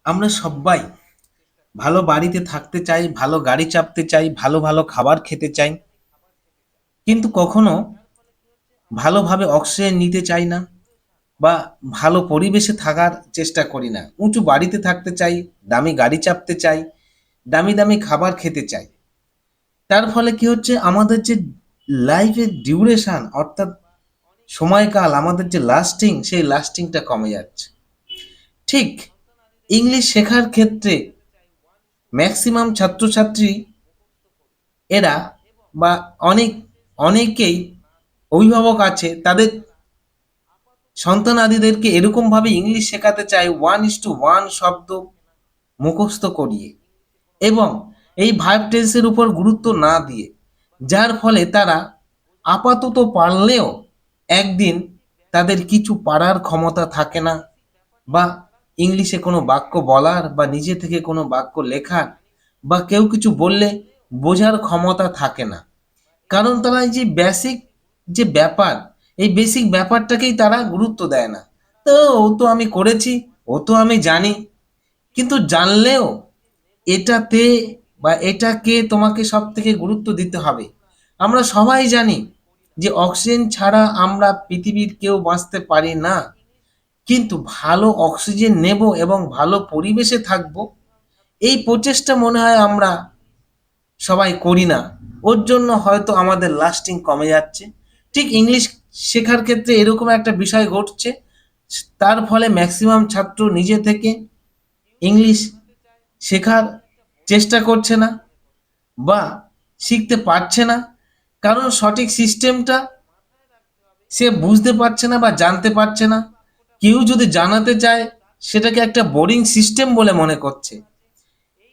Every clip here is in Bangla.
আমরা সবাই ভালো বাড়িতে থাকতে চাই, ভালো গাড়ি চাপতে চাই, ভালো ভালো খাবার খেতে চাই, কিন্তু কখনো ভালোভাবে অক্সিজেন নিতে চাই না বা ভালো পরিবেশে থাকার চেষ্টা করি না। উঁচু বাড়িতে থাকতে চাই, দামি গাড়ি চাপতে চাই, দামি দামি খাবার খেতে চাই। তার ফলে কি হচ্ছে, আমাদের যে লাইফের ডিউরেশন অর্থাৎ সময়কাল, আমাদের যে লাস্টিং, সেই লাস্টিংটা কমে যাচ্ছে। ঠিক ইংলিশ শেখার ক্ষেত্রে ম্যাক্সিমাম ছাত্রছাত্রী এরা বা অনেকেই অভিভাবক আছে, তাদের সন্তানাদিদেরকে এরকমভাবে ইংলিশ শেখাতে চায় 1:1 শব্দ মুখস্থ করিয়ে এবং এই ভার্ব টেন্সের উপর গুরুত্ব না দিয়ে, যার ফলে তারা আপাতত পারলেও একদিন তাদের কিছু পারার ক্ষমতা থাকে না, বা ইংলিশে কোনো বাক্য বলার বা নিজে থেকে কোনো বাক্য লেখার বা কেউ কিছু বললে বোঝার ক্ষমতা থাকে না। কারণ তারা এই যে বেসিক যে ব্যাপার, এই বেসিক ব্যাপারটাকেই তারা গুরুত্ব দেয় না। তো ও তো আমি করেছি, ও তো আমি জানি, কিন্তু জানলেও এটাতে বা এটাকে তোমাকে সব থেকে গুরুত্ব দিতে হবে। আমরা সবাই জানি যে অক্সিজেন ছাড়া আমরা পৃথিবীর কেউ বাঁচতে পারি না, কিন্তু ভালো অক্সিজেন নেব এবং ভালো পরিবেশে থাকব, এই প্রচেষ্টা মনে হয় আমরা সবাই করি না। ওর জন্য হয়তো আমাদের লাস্টিং কমে যাচ্ছে। ঠিক ইংলিশ শেখার ক্ষেত্রে এরকম একটা বিষয় ঘটছে। তার ফলে ম্যাক্সিমাম ছাত্র নিজে থেকে ইংলিশ শেখার চেষ্টা করছে না বা শিখতে পারছে না, কারণ সঠিক সিস্টেমটা সে বুঝতে পারছে না বা জানতে পারছে না। কেউ যদি জানাতে চায়, সেটাকে একটা বোরিং সিস্টেম বলে মনে করছে।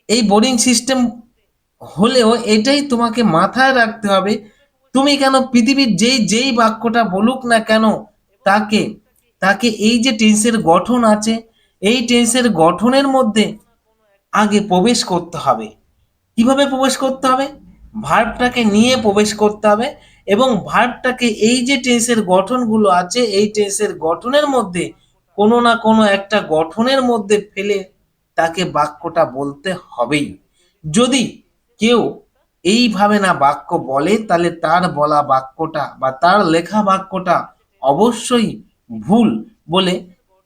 এই বোরিং সিস্টেম হলেও এটাই তোমাকে মাথায় রাখতে হবে, তুমি কেন পৃথিবীর যেই যেই বাক্যটা বলুক না কেন, তাকে তাকে এই যে টেন্সের গঠন আছে, এই টেন্সের গঠনের মধ্যে আগে প্রবেশ করতে হবে। কিভাবে প্রবেশ করতে হবে? ভার্বটাকে নিয়ে প্রবেশ করতে হবে এবং ভার্বটাকে এই যে টেন্সের গঠনগুলো আছে, এই টেন্সের গঠনের মধ্যে কোনো না কোনো একটা গঠনের মধ্যে ফেলে তাকে বাক্যটা বলতে হবেই। যদি কেউ এইভাবে না বাক্য বলে, তাহলে তার বলা বাক্যটা বা তার লেখা বাক্যটা অবশ্যই ভুল বলে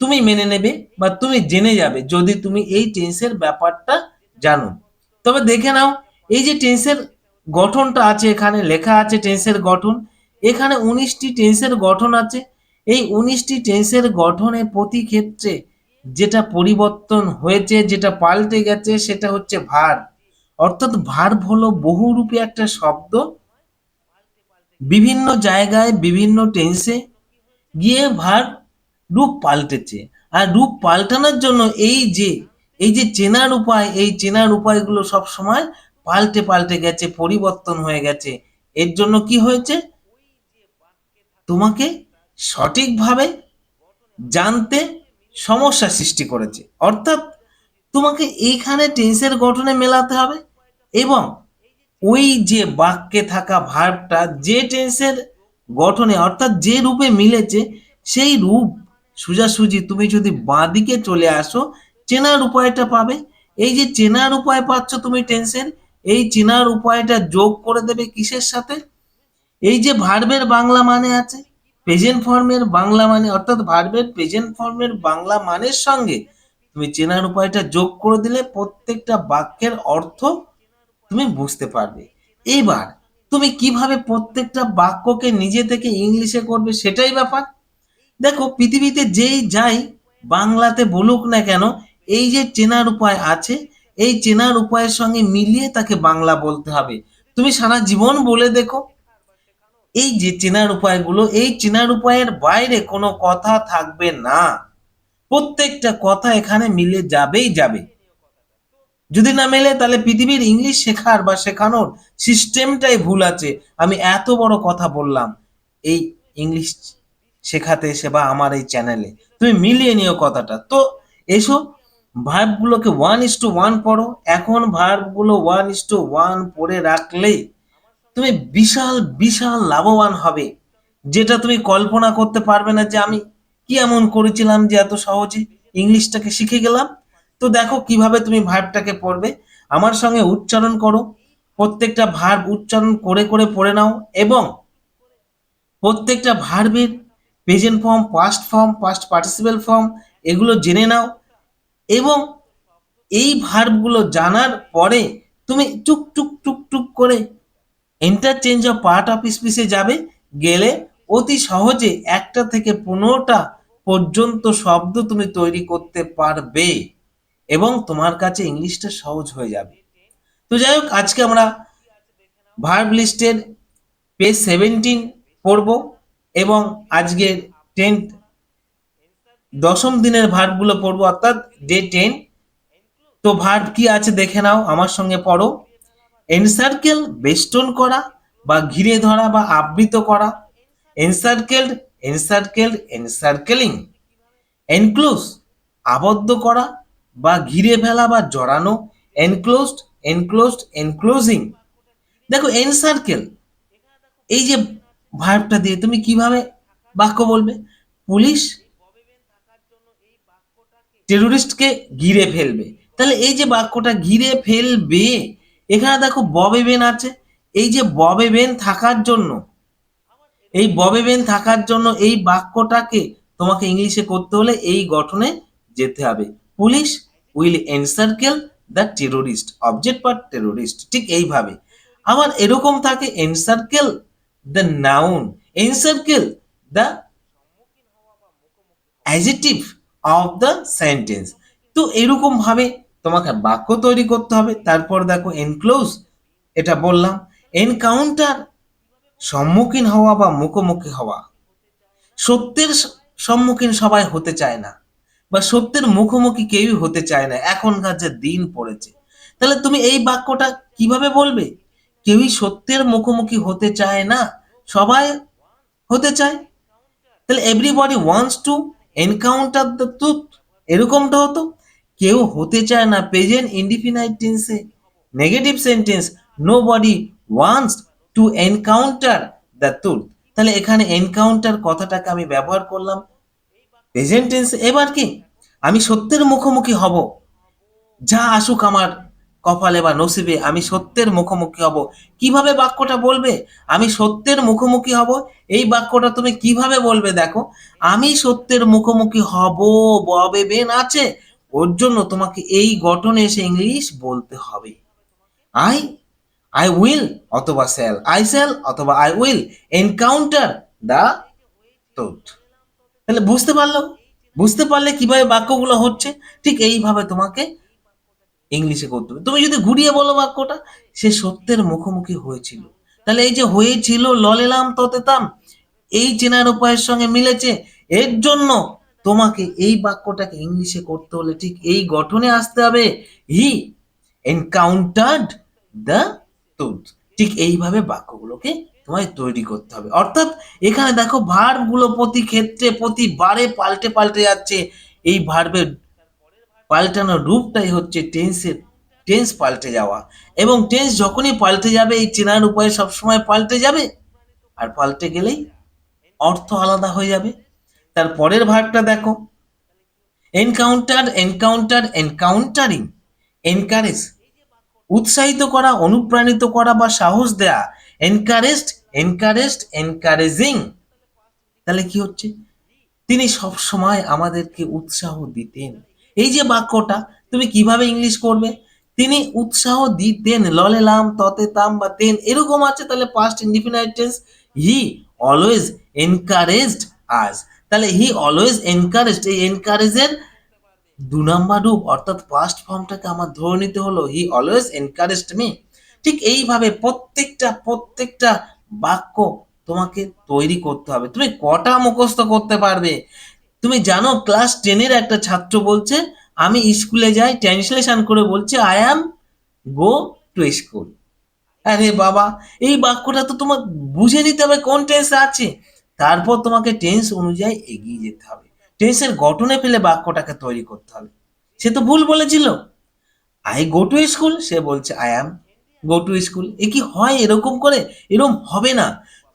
তুমি মেনে নেবে বা তুমি জেনে যাবে, যদি তুমি এই টেন্সের ব্যাপারটা জানো। তবে দেখে নাও, এই যে টেন্সের গঠনটা আছে, এখানে লেখা আছে টেন্সের গঠন, এখানে 19টি টেন্সের গঠন আছে। এই 19টি টেন্সের গঠনে প্রতি ক্ষেত্রে যেটা পরিবর্তন হয়েছে, যেটা পাল্টে গেছে, সেটা হচ্ছে ভার্ব। অর্থাৎ ভার্ব হলো বহুরূপী একটা শব্দ, বিভিন্ন জায়গায় বিভিন্ন টেন্সে গিয়ে ভার্ব রূপ পাল্টেছে। আর রূপ পাল্টানোর জন্য এই যে চেনার উপায়, এই চেনার উপায়গুলো সব সময় পাল্টে পাল্টে গেছে, পরিবর্তন হয়ে গেছে। এর জন্য কি হয়েছে, তোমাকে সঠিকভাবে জানতে সমস্যা সৃষ্টি করেছে। অর্থাৎ তোমাকে এইখানে টেন্সের গঠনে মেলাতে হবে এবং ওই যে বাক্যে থাকা ভার্বটা যে টেন্সের গঠনে অর্থাৎ যে রূপে মিলেছে, সেই রূপ সোজাসুজি তুমি যদি বাঁদিকে চলে আসো, চেনার উপায়টা পাবে। এই যে চেনার উপায় পাচ্ছ তুমি টেন্সের, এই চেনার উপায়টা যোগ করে দেবে কিসের সাথে? এই যে ভার্বের বাংলা মানে আছে, প্রেজেন্ট ফর্মের বাংলা মানে, অর্থাৎ ভার্বের প্রেজেন্ট ফর্মের বাংলা মানের সঙ্গে তুমি চেনার উপায়টা যোগ করে দিলে প্রত্যেকটা বাক্যের অর্থ তুমি বুঝতে পারবে। এবার তুমি কিভাবে প্রত্যেকটা বাক্যকে নিজে থেকে ইংলিশে করবে, সেটাই ব্যাপার। দেখো, পৃথিবীতে যেই যাই বাংলাতে বলুক না কেন, এই যে চেনার উপায় আছে, এই চেনার উপায়ের সঙ্গে মিলিয়ে তাকে বাংলা বলতে হবে। তুমি সারা জীবন বলে দেখো, এই যে চেনার উপায়গুলো, এই চেনার উপায়ের বাইরে কোনো কথা থাকবে না। প্রত্যেকটা কথা এখানে মিলে যাবেই যাবে। যদি না মেলে, তাহলে পৃথিবীর ইংলিশ শেখার বা শেখানোর সিস্টেমটাই ভুল আছে। আমি এত বড় কথা বললাম এই ইংলিশ শেখাতে এসে বা আমার এই চ্যানেলে, তুমি মিলিয়ে নিও কথাটা। তো এসো, ভার্বগুলোকে 1:1 পড়ো। এখন ভার্বগুলো 1:1 পড়ে রাখলেই তুমি বিশাল বিশাল লাভবান হবে, যেটা তুমি কল্পনা করতে পারবে না যে আমি কি এমন করেছিলাম যে এত সহজে ইংলিশটাকে শিখে গেলাম। তো দেখো কিভাবে তুমি ভার্বটাকে পড়বে। আমার সঙ্গে উচ্চারণ করো, প্রত্যেকটা ভার্ব উচ্চারণ করে করে পড়ে নাও, এবং প্রত্যেকটা ভার্বের present form, past participle form এগুলো জেনে নাও। এবং এই ভার্বগুলো জানার পরে তুমি টুক টুক টুক টুক করে ইন্টারচেঞ্জ অফ পার্ট অফ স্পিচে যাবে, গেলে অতি সহজে 1টা থেকে 15টা পর্যন্ত শব্দ তুমি তৈরি করতে পারবে, এবং তোমার কাছে ইংলিশটা সহজ হয়ে যাবে। তো যাই হোক, আজকে আমরা ভার্ব লিস্টের পেজ 17 পড়ব, এবং আজকের 10ম দিনের ভার্বগুলো পড়বো, অর্থাৎ ডে 10। তো ভার্ব কি আছে দেখে নাও, আমার সঙ্গে পড়ো। এনসার্কেল বেষ্টন করা বা ঘিরে ধরা বা আবৃত করা, এনসার্কেলড, এনসার্কেলড, এনসার্কেলিং। এনক্লোজ আবদ্ধ করা বা ঘিরে ফেলা বা জড়ানো, এনক্লোজড, এনক্লোজড, এনক্লোজিং। দেখো এনসার্কেল, এই যে ভার্বটা দিয়ে তুমি কিভাবে বাক্য বলবে। পুলিশ টেরোরিস্টকে ঘিরে ফেলবে, তাহলে এই যে বাক্যটা ঘিরে ফেলবে, এখানে দেখো ববে বেন আছে। এই যে ববে বেন থাকার জন্য, এই ববে বেন থাকার জন্য এই বাক্যটাকে তোমাকে ইংলিশে করতে হলে এই গঠনে যেতে হবে। Police will encircle the terrorist, object part terrorist, ঠিক এইভাবে। আবার এরকম থাকে encircle the noun, encircle the adjective of the sentence. তো এরকম ভাবে তোমাকে বাক্য তৈরি করতে হবে। তারপর দেখো এনক্লোজ, এটা বললাম। এনকাউন্টার সম্মুখীন হওয়া বা মুখোমুখি হওয়া, সত্যের সম্মুখীন সবাই হতে চায় না, বা সত্যের মুখোমুখি কেউই হতে চায় না এখনকার যে দিন পড়েছে। তাহলে তুমি এই বাক্যটা কিভাবে বলবে। কেউই সত্যের মুখোমুখি হতে চায় না, সবাই হতে চায়। তাহলে everybody wants to encounter the truth, এরকমটা হতো। কেউ হতে চায় না প্রেজেন্ট ইনডিফিনাইট টেন্সে negative sentence, nobody wants to encounter the truth. তাহলে এখানে এনকাউন্টার কথাটাকে আমি ব্যবহার করলাম প্রেজেন্ট টেন্সে। এবার কি, আমি সত্যের মুখোমুখি হব, যা আসুক আমার কপালে বা নসিবে, আমি সত্যের মুখোমুখি হব। কিভাবে বাক্যটা বলবে, আমি সত্যের মুখোমুখি হব, এই বাক্যটা তুমি কিভাবে বলবে। দেখো, আমি সত্যের মুখোমুখি হব, ববে বেন আছে, ওর জন্য তোমাকে এই গঠনে এসে ইংলিশ বলতে হবে। আই আই উইল অথবা শ্যাল, আই শ্যাল অথবা I will encounter the truth. তাহলে বুঝতে পারলো, বুঝতে পারলে কিভাবে বাক্যগুলো হচ্ছে, ঠিক এইভাবে তোমাকে ইংলিশে করতে হবে। তুমি যদি ঘুরিয়ে বলো বাক্যটা, সে সত্যের মুখোমুখি হয়েছিল, তাহলে এই যে হয়েছিল ললেলাম ততেতাম, এই চেনার উপায়ের সঙ্গে মিলেছে, এর জন্য তোমাকে এই বাক্যটাকে ইংলিশে করতে হলে ঠিক এই গঠনে আসতে হবে। হি এনকাউন্টার্ড দ্য ট্রুথ। ঠিক এইভাবে বাক্যগুলোকে তোমায় তৈরি করতে হবে। অর্থাৎ এখানে দেখো ভার্বগুলো প্রতি ক্ষেত্রে প্রতিবারে পাল্টে পাল্টে যাচ্ছে। এই ভার্বের পাল্টানোর রূপটাই হচ্ছে টেন্স পাল্টে যাওয়া। এবং টেন্স যখনই পাল্টে যাবে, এই চেনার উপায় সবসময় পাল্টে যাবে, আর পাল্টে গেলেই অর্থ আলাদা হয়ে যাবে। তার পরের ভাগটা দেখো, এনকাউন্টার, এনকাউন্টার, এনকাউন্টারিং। এনকারেজ উৎসাহিত করা, অনুপ্রাণিত করা বা সাহস দেয়া। Encouraged, encouraged, encouraging. তাহলে কি হচ্ছে, তিনি সব সময় আমাদেরকে উৎসাহ দিতেন। এই যে বাক্যটা তুমি কিভাবে ইংলিশ করবে, তিনি উৎসাহ দিতেন, ললে লাম ততে তাম বা তেন এরকম আছে, তাহলে past indefinite tense. He always encouraged us, তাহলে হি অলওয়েজ এনকারেজড, এই এনকারেজের 2 নম্বর রূপ অর্থাৎ পাস্ট ফর্মটাকে আমার ধরে নিতে হলো, হি অলওয়েজ এনকারেজড মি। ঠিক এইভাবে প্রত্যেকটা প্রত্যেকটা বাক্য তোমাকে তৈরি করতে হবে। তুমি কটা মুখস্থ করতে পারবে। তুমি জানো ক্লাস 10-এর একটা ছাত্র বলছে আমি স্কুলে যাই, ট্রান্সলেশন করে বলছে I am go to school. আরে বাবা, এই বাক্যটা তো তোমার বুঝে নিতে হবে কোন টেন্স আছে, তারপর তোমাকে টেন্স অনুযায়ী এগিয়ে যেতে হবে, টেন্সের গঠনে ফেলে বাক্যটাকে তৈরি করতে হবে। সে তো ভুল বলেছিল, আই গো টু স্কুল, সে বলছে I am go to school. এ কি হয় এরকম করে? এরকম হবে না।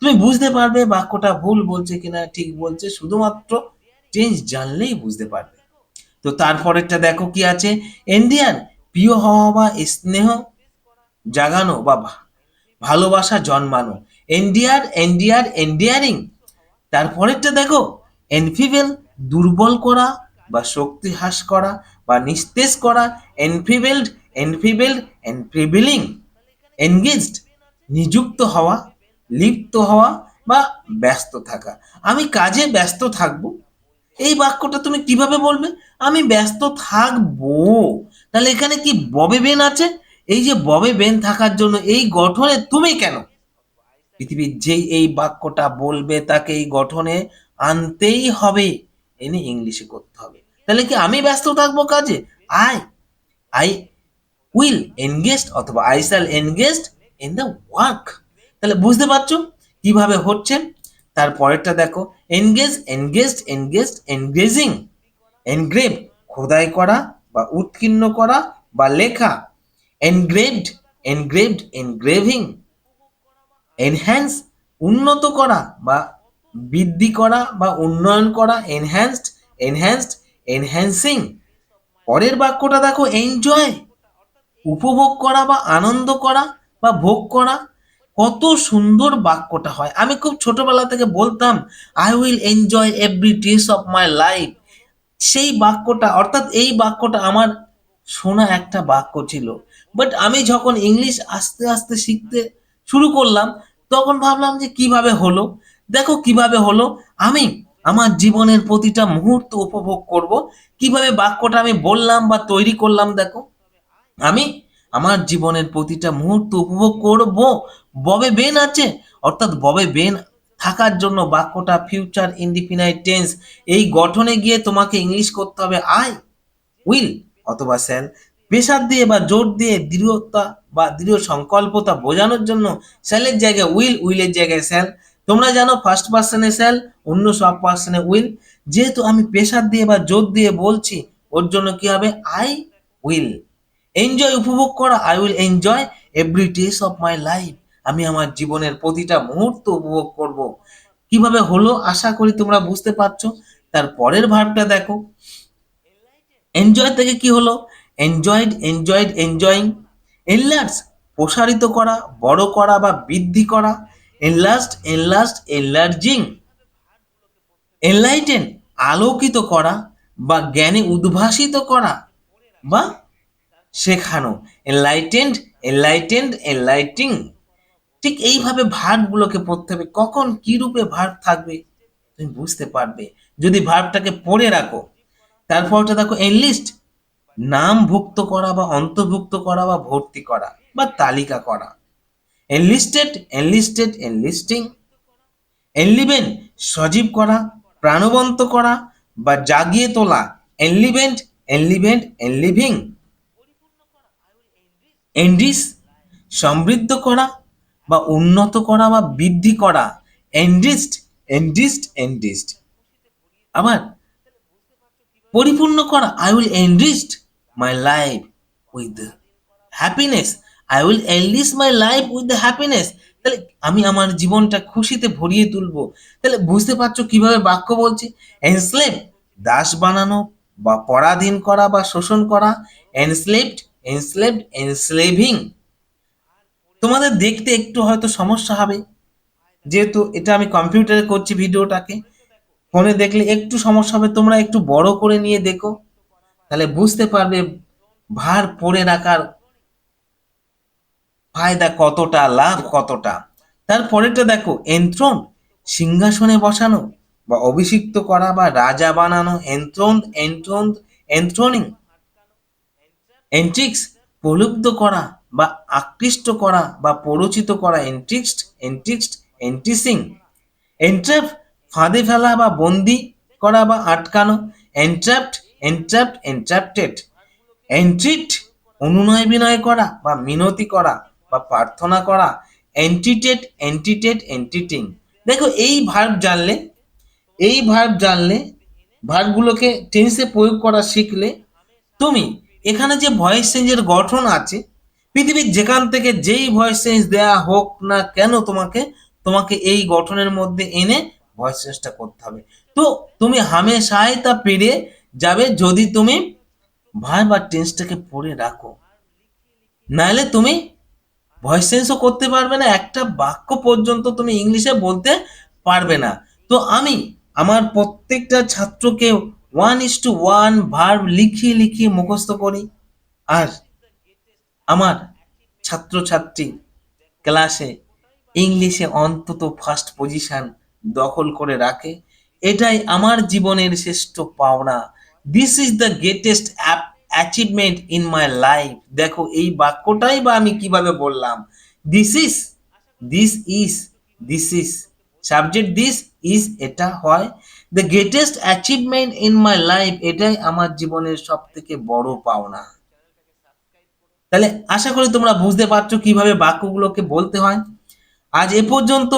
তুমি বুঝতে পারবে বাক্যটা ভুল বলছে কিনা ঠিক বলছে, শুধুমাত্র টেন্স জানলেই বুঝতে পারবে। তো তারপরেরটা দেখো কি আছে, এন্ডিয়ার প্রিয় হওয়া বা স্নেহ জাগানো বা ভালোবাসা জন্মানো, এন্ডিয়ার এন্ডিয়ার এন্ডিয়ারিং। তারপরেরটা দেখো, এনফিবেল দুর্বল করা বা শক্তি হ্রাস করা বা নিস্তেজ করা, এনফিবেলড এনফিবেলড এনফিবেলিং। এনগেজড নিযুক্ত হওয়া, লিপ্ত হওয়া বা ব্যস্ত থাকা। আমি কাজে ব্যস্ত থাকবো, এই বাক্যটা তুমি কিভাবে বলবে? আমি ব্যস্ত থাকবো। তাহলে এখানে কি ববে বেন আছে? এই যে ববে বেন থাকার জন্য এই গঠনে তুমি কেন? পৃথিবীর যেই এই বাক্যটা বলবে তাকে এই গঠনে আনতেই হবে, এনে ইংলিশে করতে হবে। তাহলে কি আমি ব্যস্ত থাকবো কাজে? আই আই উইল এনগেজড অথবা I shall engaged in the work. তাহলে বুঝতে পারছো কিভাবে হচ্ছে। তারপরেরটা দেখো, engage engaged engaged engaging. Engrave খোদাই করা বা উৎকীর্ণ করা বা লেখা, এনগ্রেভড এনগ্রেভড এনগ্রেভিং। এনহ্যান্স উন্নত করা বা বৃদ্ধি করা বা উন্নয়ন করা, এনহ্যান্সড এনহ্যান্সড এনহ্যান্সিং। পরের বাক্যটা দেখো, এনজয় উপভোগ করা বা আনন্দ করা বা ভোগ করা। কত সুন্দর বাক্যটা হয়। আমি খুব ছোটবেলা থেকে বলতাম, I will enjoy every days of my life. সেই বাক্যটা অর্থাৎ এই বাক্যটা আমার শোনা একটা বাক্য ছিল, বাট আমি যখন ইংলিশ আস্তে আস্তে শিখতে শুরু করলাম তখন ভাবলাম যে কিভাবে হলো। দেখো কিভাবে হলো, আমি আমার জীবনের প্রতিটা মুহূর্ত উপভোগ করব। কিভাবে বাক্যটা আমি বললাম বা তৈরি করলাম দেখো, আমি আমার জীবনের প্রতিটা মুহূর্ত উপভোগ করব। ববে বেন আছে, অর্থাৎ ববে বেন থাকার জন্য বাক্যটা ফিউচার ইনডিফিনাইট টেন্স, এই গঠনে গিয়ে তোমাকে ইংলিশ করতে হবে আই উইল অথবা শ্যাল। প্রেসার দিয়ে বা জোর দিয়ে দৃঢ়তা বা দৃঢ় সংকল্পতা বোঝানোর জন্য শ্যালের জায়গায় উইল, উইলের জায়গায় শ্যাল। তোমরা জানো ফার্স্ট পার্সনে শ্যাল, অন্য সব পার্সনে উইল। যেহেতু আমি প্রেসার দিয়ে বা জোর দিয়ে বলছি ওর জন্য কি হবে, আই উইল। এনজয় উপভোগ করা, I will enjoy every days of my life. আমি আমার জীবনের প্রতিটা মুহূর্ত উপভোগ করব। কিভাবে হলো আশা করি তোমরা বুঝতে পারছো। তার পরের ভার্বটা দেখো, এনজয় থেকে কি হলো, এনজয়েড এনজয়েড এনজয়িং। এনলার্জ প্রসারিত করা, বড় করা বা বৃদ্ধি করা, এনলার্জড এনলার্জড এনলার্জিং। এনলাইটেন আলোকিত করা বা জ্ঞানে উদ্ভাসিত করা বা শেখানো, এনলাইটেন্ড এনলাইটেন্ড এনলাইটিং। ঠিক এইভাবে ভার্বগুলোকে পড়তে হবে, কখন কি রূপে ভার্ব থাকবে তুমি বুঝতে পারবে যদি ভার্বটাকে পড়ে রাখো। তারপরটা দেখো, এনলিস্ট নামভুক্ত করা বা অন্তর্ভুক্ত করা বা ভর্তি করা বা তালিকা করা, এনলিস্টেড এনলিস্টেড এনলিস্টিং। এনলিভেন সজীব করা, প্রাণবন্ত করা বা জাগিয়ে তোলা, এনলিভেন্ট এনলিভেন্ট এনলিভিং। এনরিচ সমৃদ্ধ করা বা উন্নত করা বা বৃদ্ধি করা, এনরিচড এনরিচড এনরিচড। আবার পরিপূর্ণ করা, I will enriched my life with happiness, I will enrich my life with the happiness. তাহলে আমি আমার জীবনটা খুশিতে ভরিয়ে তুলবো। তাহলে বুঝতে পারছো কিভাবে বাক্য বলছি। এনস্লেভ দাস বানানো বা পরাধীন করা বা শোষণ করা, এনস্লেভড এনস্লেভড এনস্লেভিং। তোমাদের দেখতে একটু হয়তো সমস্যা হবে, যেহেতু এটা আমি কম্পিউটারে করছি ভিডিওটাকে, ফোনে দেখলে একটু সমস্যা হবে। তোমরা একটু বড় করে নিয়ে দেখো, তাহলে বুঝতে পারবে ভার পড়ে রাখার ফায়দা কতটা, লাভ কতটা। তারপরেটা দেখো, এন্থ্রন সিংহাসনে বসানো বা অভিষিক্ত করা বা রাজা বানানো, এন্থ্রন এন্থ্রন এন্থ্রনিং। এন্ট্রিক্স প্রলুব্ধ করা বা আকৃষ্ট করা বা প্ররোচিত করা, এন্ট্রিক্সড এন্ট্রিক্সড এন্ট্রিসিং। এন্ট্র্যাপ ফাঁদে ফেলা বা বন্দি করা বা আটকানো, এন্ট্র্যাপড এন্ট্র্যাপড এন্ট্র্যাপটেড। এন্ট্রিট অনুনয় বিনয় করা বা মিনতি করা বা প্রার্থনা করা, এন্টিটেট এন্টিটেট এন্টিটিং। দেখো এই ভার্ব জানলে, এই ভার্ব জানলে, ভার্বগুলোকে টেন্সে প্রয়োগ করা শিখলে তুমি এখানে যে ভয়েস চেঞ্জের গঠন আছে, পৃথিবীর যেখান থেকে যেই ভয়েস চেঞ্জ দেয়া হোক না কেন তোমাকে, তোমাকে এই গঠনের মধ্যে এনে ভয়েস চেঞ্জটা করতে হবে। তো তুমি হামেশাই তা পেরে যাবে যদি তুমি ভার্ব আর টেন্সটাকে পড়ে রাখো। নাহলে তুমি ভয়েস চেঞ্জও করতে পারবে না, একটা বাক্য পর্যন্ত তুমি ইংলিশে বলতে পারবে না। তো আমি আমার প্রত্যেকটা ছাত্রকে 1:1 ভার্ব লিখিয়ে লিখিয়ে মুখস্থ করি। আর আমার ছাত্রছাত্রী ক্লাসে ইংলিশে অন্তত ফার্স্ট পজিশন দখল করে রাখে। এটাই আমার জীবনের শ্রেষ্ঠ পাওনা। This is the greatest achievement in my life. দেখো এই বাক্যটাই বা আমি কিভাবে বললাম। This is, this is, this is, subject this is, এটা হয় the greatest achievement in my life. এটাই আমার জীবনের সব থেকে বড় পাওনা। তাহলে আশা করি তোমরা বুঝতে পারছো কিভাবে বাক্যগুলোকে বলতে হয়। আজ এ পর্যন্ত।